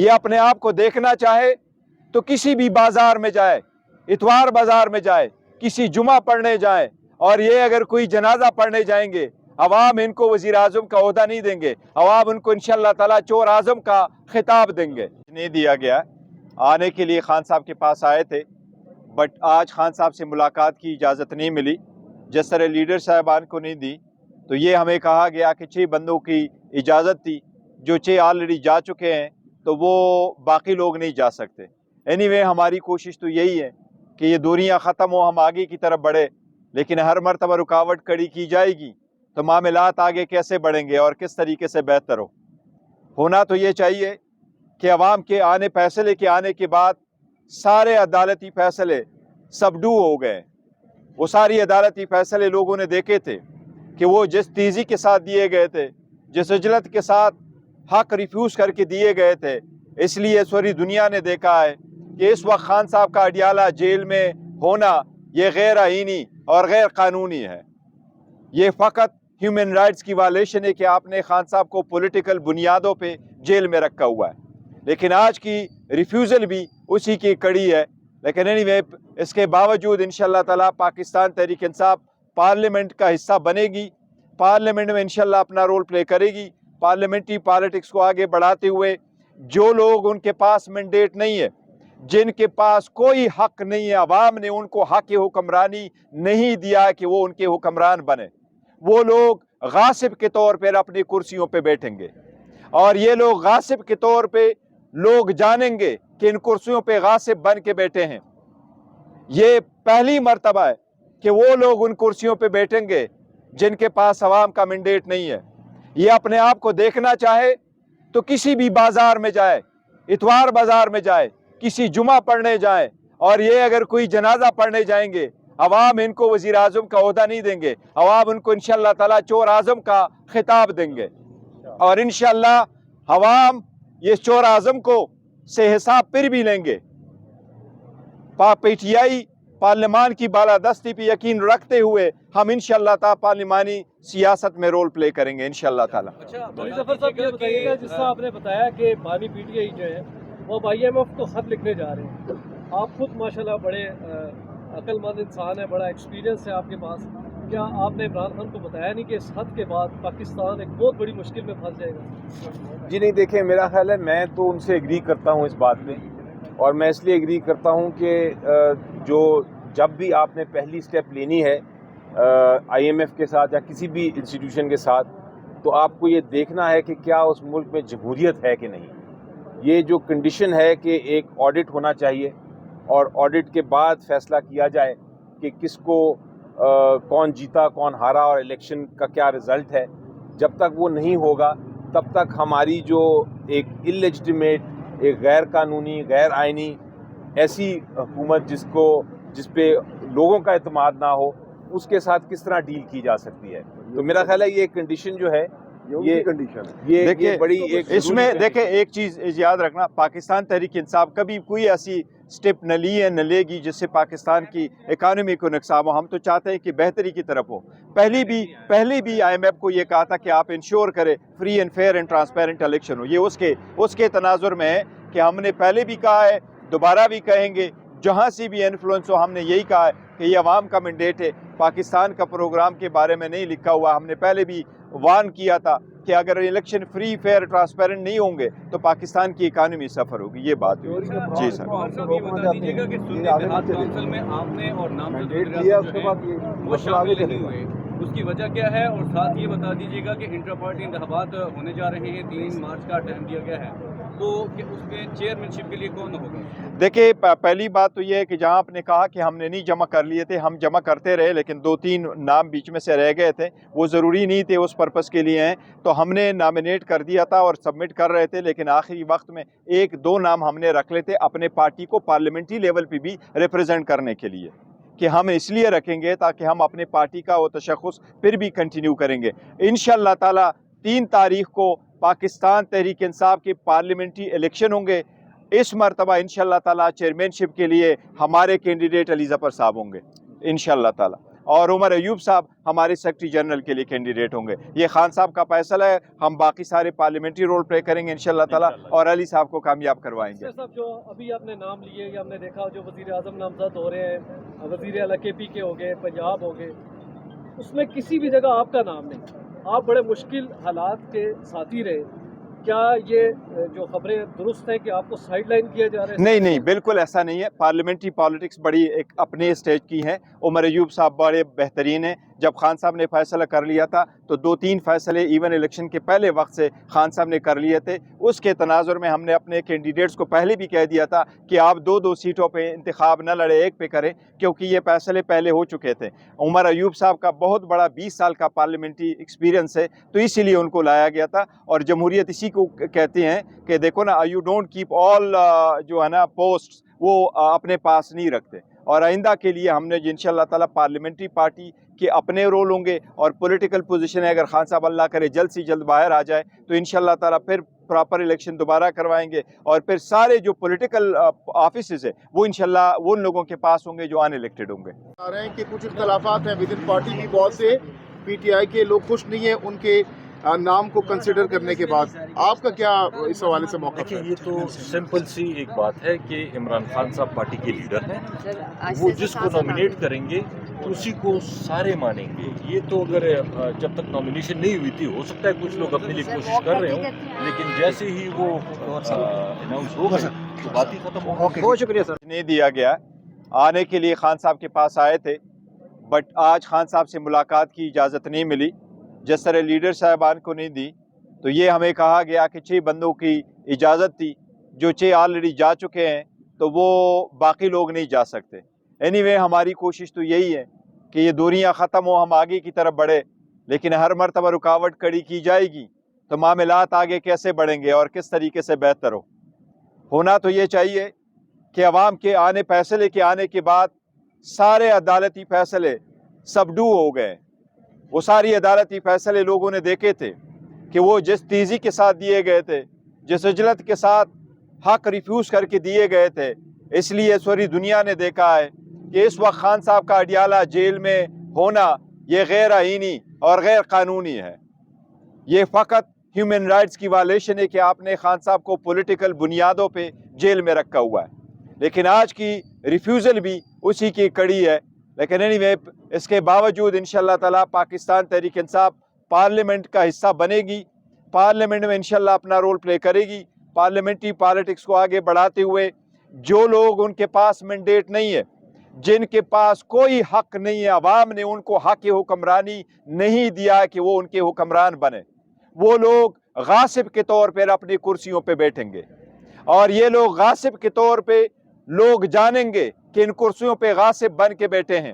ये अपने आप को देखना चाहे तो किसी भी बाजार में जाए, इतवार बाजार में जाए, किसी जुमा पढ़ने जाए, और ये अगर कोई जनाजा पढ़ने जाएंगे, अवाम इनको वजीर आजम का ओहदा नहीं देंगे, अवाम उनको इंशाअल्लाह ताला चोर आजम का खिताब देंगे। नहीं दिया गया आने के लिए, खान साहब के पास आए थे, बट आज खान साहब से मुलाकात की इजाज़त नहीं मिली। जिस तरह लीडर साहबान को नहीं दी, तो ये हमें कहा गया कि 6 बंदों की इजाज़त थी, जो 6 ऑलरेडी जा चुके हैं, तो वो बाकी लोग नहीं जा सकते। एनीवे हमारी कोशिश तो यही है कि ये दूरियां ख़त्म हो, हम आगे की तरफ बढ़े, लेकिन हर मरतबा रुकावट खड़ी की जाएगी तो मामलात आगे कैसे बढ़ेंगे और किस तरीके से बेहतर होना तो ये चाहिए कि अवाम के फैसले के आने के बाद सारे अदालती फैसले सबडू हो गए। वो सारी अदालती फैसले लोगों ने देखे थे कि वो जिस तेज़ी के साथ दिए गए थे, जिस इजलत के साथ हक रिफ्यूज़ करके दिए गए थे, इसलिए सारी दुनिया ने देखा है कि इस वक्त खान साहब का अडियाला जेल में होना ये गैर आईनी और गैर कानूनी है। ये फ़कत ह्यूमन राइट्स की वायलेशन है कि आपने खान साहब को पॉलिटिकल बुनियादों पे जेल में रखा हुआ है, लेकिन आज की रिफ्यूज़ल भी उसी की कड़ी है। लेकिन एनीवे इसके बावजूद इंशाअल्लाह ताला पाकिस्तान तहरीक इंसाफ पार्लियामेंट का हिस्सा बनेगी, पार्लियामेंट में इंशाअल्लाह अपना रोल प्ले करेगी। पार्लियामेंट्री पॉलिटिक्स को आगे बढ़ाते हुए जो लोग उनके पास मैंडेट नहीं है, जिनके पास कोई हक नहीं है, अवाम ने उनको हक हुक्मरानी नहीं दिया कि वो उनके हुक्मरान बने, वो लोग गासिब के तौर पर अपनी कुर्सियों पे बैठेंगे, और ये लोग गासिब के तौर पे लोग जानेंगे कि इन कुर्सियों पे गासिब बन के बैठे हैं। ये पहली मर्तबा है कि वो लोग उन कुर्सियों पे बैठेंगे जिनके पास अवाम का मैंडेट नहीं है। ये अपने आप को देखना चाहे तो किसी भी बाजार में जाए, इतवार बाजार में जाए, किसी जुमा पढ़ने जाए, और ये अगर कोई जनाजा पढ़ने जाएंगे, अवाम इनको वजीर आजम का ओहदा नहीं देंगे, अवाम उनको इंशाअल्लाह ताला चोर आजम का खिताब देंगे, और इंशाअल्लाह अवाम ये चोर आजम को से हिसाब फिर भी लेंगे। PTI पार्लियामान की बालादस्ती पे यकीन रखते हुए हम इंशाअल्लाह ताला पार्लिमानी सियासत में रोल प्ले करेंगे इंशाअल्लाह ताला। अच्छा जफर साहब, ये बताइएगा, जिस तरह आपने बताया कि बानी PTI जो है वो IMF को खत लिखने जा रहे हैं, आप खुद माशाल्लाह बड़े अक्लमंद इंसान है, बड़ा एक्सपीरियंस है आपके पास, क्या आपने इमरान खान को बताया नहीं कि इस खत के बाद पाकिस्तान एक बहुत बड़ी मुश्किल में फंस जाएगा? जी नहीं, देखें, मेरा ख्याल है मैं तो उनसे एग्री करता हूँ इस बात पे, और मैं इसलिए एग्री करता हूँ कि जब भी आपने पहली स्टेप लेनी है IMF के साथ या किसी भी इंस्टीट्यूशन के साथ, तो आपको ये देखना है कि क्या उस मुल्क में जमहूरियत है कि नहीं। ये जो कंडीशन है कि एक ऑडिट होना चाहिए, और ऑडिट के बाद फैसला किया जाए कि किसको कौन जीता कौन हारा और इलेक्शन का क्या रिज़ल्ट है। जब तक वो नहीं होगा तब तक हमारी जो एक इलेजिटिमेट, एक गैर कानूनी, गैर आइनी ऐसी हुकूमत जिस पे लोगों का एतमाद ना हो, उसके साथ किस तरह डील की जा सकती है। तो मेरा ख्याल है ये कंडीशन जो है, ये बड़ी एक इसमें देखिए एक चीज़ याद रखना, पाकिस्तान तहरीक इंसाफ कभी कोई ऐसी स्टेप न ली है न लेगी जिससे पाकिस्तान की इकानमी को नुकसान हो। हम तो चाहते हैं कि बेहतरी की तरफ हो। पहले भी IMF को ये कहा था कि आप इंश्योर करें free and fair and transparent election हो। ये उसके तनाजुर में है कि हमने पहले भी कहा है, दोबारा भी कहेंगे, जहाँ से भी इन्फ्लुएंस हो हमने यही कहा है कि ये अवाम का मैंडेट है। पाकिस्तान का प्रोग्राम के बारे में नहीं लिखा हुआ, हमने पहले भी वार्न किया था कि अगर इलेक्शन फ्री फेयर ट्रांसपेरेंट नहीं होंगे तो पाकिस्तान की इकानमी सफ़र होगी। ये बात हुई। जी सर, ये बता दीजिएगा कि काउंसिल में आपने और नामजद वो शामिल नहीं हुए, उसकी वजह क्या है, और साथ ये बता दीजिएगा कि इंटर पार्टी इंतखाबात होने जा रहे हैं, 3 मार्च का टाइम दिया गया है, तो कि उसमें चेयरमैनशिप के लिए कौन होगा? देखिए पहली बात तो ये है कि जहां आपने कहा कि हमने नहीं जमा कर लिए थे, हम जमा करते रहे, लेकिन 2-3 नाम बीच में से रह गए थे, वो ज़रूरी नहीं थे, उस पर्पज़ के लिए हैं, तो हमने नॉमिनेट कर दिया था और सबमिट कर रहे थे, लेकिन आखिरी वक्त में 1-2 नाम हमने रख लेते अपने पार्टी को पार्लियामेंट्री लेवल पे भी रिप्रेजेंट करने के लिए, कि हम इसलिए रखेंगे ताकि हम अपने पार्टी का वो तशख़्ख़ुस फिर भी कंटिन्यू करेंगे। इंशाअल्लाह ताला 3 तारीख को पाकिस्तान तहरीक इंसाफ के पार्लियामेंट्री इलेक्शन होंगे। इस मरतबा इंशाअल्लाह ताला चेयरमैनशिप के लिए हमारे कैंडिडेट अली ज़फ़र साहब होंगे इंशाअल्लाह ताला, اور عمر ایوب صاحب ہمارے سیکرٹری جنرل کے لیے کینڈیڈیٹ ہوں گے. یہ خان صاحب کا فیصلہ ہے. ہم باقی سارے پارلیمنٹری رول پلے کریں گے انشاءاللہ تعالیٰ, اور علی صاحب کو کامیاب کروائیں گے. صاحب جو ابھی آپ نے نام لیے یا ہم نے دیکھا جو وزیر اعظم نامزد ہو رہے ہیں, وزیر اعلیٰ کے پی کے ہو گئے, پنجاب ہو گئے, اس میں کسی بھی جگہ آپ کا نام نہیں. آپ بڑے مشکل حالات کے ساتھی رہے. کیا یہ جو خبریں درست ہیں کہ آپ کو سائڈ لائن کیا جا رہا ہے؟ نہیں نہیں, بالکل ایسا نہیں ہے. پارلیمنٹری پالیٹکس بڑی ایک اپنے اسٹیج کی ہیں. عمر ایوب صاحب بڑے بہترین ہیں. جب خان صاحب نے فیصلہ کر لیا تھا تو 2-3 فیصلے ایون الیکشن کے پہلے وقت سے خان صاحب نے کر لیے تھے. اس کے تناظر میں ہم نے اپنے کینڈیڈیٹس کو پہلے بھی کہہ دیا تھا کہ آپ 2 سیٹوں پہ انتخاب نہ لڑے, ایک پہ کریں, کیونکہ یہ فیصلے پہلے ہو چکے تھے. عمر ایوب صاحب کا بہت بڑا 20 سال کا پارلیمنٹری ایکسپیرینس ہے, تو اسی لیے ان کو لایا گیا تھا. اور جمہوریت اسی کو کہتے ہیں کہ دیکھو نا, یو ڈونٹ کیپ آل جو ہے نا پوسٹ, وہ اپنے پاس نہیں رکھتے. اور آئندہ کے لیے ہم نے انشاءاللہ تعالیٰ پارلیمنٹری پارٹی کے اپنے رول ہوں گے, اور پولیٹیکل پوزیشن ہے, اگر خان صاحب اللہ کرے جلد سے جلد باہر آ جائے تو انشاءاللہ تعالیٰ پھر پراپر الیکشن دوبارہ کروائیں گے, اور پھر سارے جو پولیٹیکل آفیسز ہیں وہ انشاءاللہ وہ ان لوگوں کے پاس ہوں گے جو ان الیکٹڈ ہوں گے. آ رہے ہیں کہ کچھ اختلافات ہیں ود ان پارٹی بھی, بہت سے پی ٹی آئی کے لوگ خوش نہیں ہیں ان کے نام کو کنسیڈر کرنے کے بعد. آپ کا کیا اس حوالے سے موقف ہے؟ یہ تو سمپل سی ایک بات ہے کہ عمران خان صاحب پارٹی کے لیڈر ہیں, وہ جس کو نامینیٹ کریں گے اسی کو سارے مانیں گے. یہ تو اگر جب تک نامینیشن نہیں ہوئی تھی, ہو سکتا ہے کچھ لوگ اپنے لیے کوشش کر رہے ہوں, لیکن جیسے ہی وہ اناؤنس ہو گئے تو بات ہی ختم ہو گئی. بہت شکریہ سر. نہیں دیا گیا, آنے کے لیے خان صاحب کے پاس آئے تھے, بٹ آج خان صاحب سے ملاقات کی اجازت نہیں ملی. جس طرح لیڈر صاحبان کو نہیں دی, تو یہ ہمیں کہا گیا کہ 6 بندوں کی اجازت تھی, جو 6 آلریڈی جا چکے ہیں, تو وہ باقی لوگ نہیں جا سکتے. اینی ہماری کوشش تو یہی ہے کہ یہ دوریاں ختم ہو, ہم آگے کی طرف بڑھے, لیکن ہر مرتبہ رکاوٹ کھڑی کی جائے گی تو معاملات آگے کیسے بڑھیں گے اور کس طریقے سے بہتر ہو. ہونا تو یہ چاہیے کہ عوام کے فیصلے کے آنے کے بعد سارے عدالتی فیصلے سبڈو ہو گئے. وہ ساری عدالتی فیصلے لوگوں نے دیکھے تھے کہ وہ جس تیزی کے ساتھ دیے گئے تھے, جس عجلت کے ساتھ حق ریفیوز کر کے دیے گئے تھے. اس لیے سوری دنیا نے دیکھا ہے کہ اس وقت خان صاحب کا اڈیالہ جیل میں ہونا یہ غیر آئینی اور غیر قانونی ہے. یہ فقط ہیومن رائٹس کی وائلیشن ہے کہ آپ نے خان صاحب کو پولیٹیکل بنیادوں پہ جیل میں رکھا ہوا ہے. لیکن آج کی ریفیوزل بھی اسی کی کڑی ہے. لیکن اینی وے اس کے باوجود انشاءاللہ تعالیٰ پاکستان تحریک انصاف پارلیمنٹ کا حصہ بنے گی, پارلیمنٹ میں انشاءاللہ اپنا رول پلے کرے گی. پارلیمنٹری پالیٹکس کو آگے بڑھاتے ہوئے جو لوگ ان کے پاس مینڈیٹ نہیں ہے, جن کے پاس کوئی حق نہیں ہے, عوام نے ان کو حق حکمرانی نہیں دیا کہ وہ ان کے حکمران بنے, وہ لوگ غاصب کے طور پر اپنی کرسیوں پہ بیٹھیں گے. اور یہ لوگ غاصب کے طور پہ لوگ جانیں گے کہ ان کرسیوں پہ غاصب بن کے بیٹھے ہیں.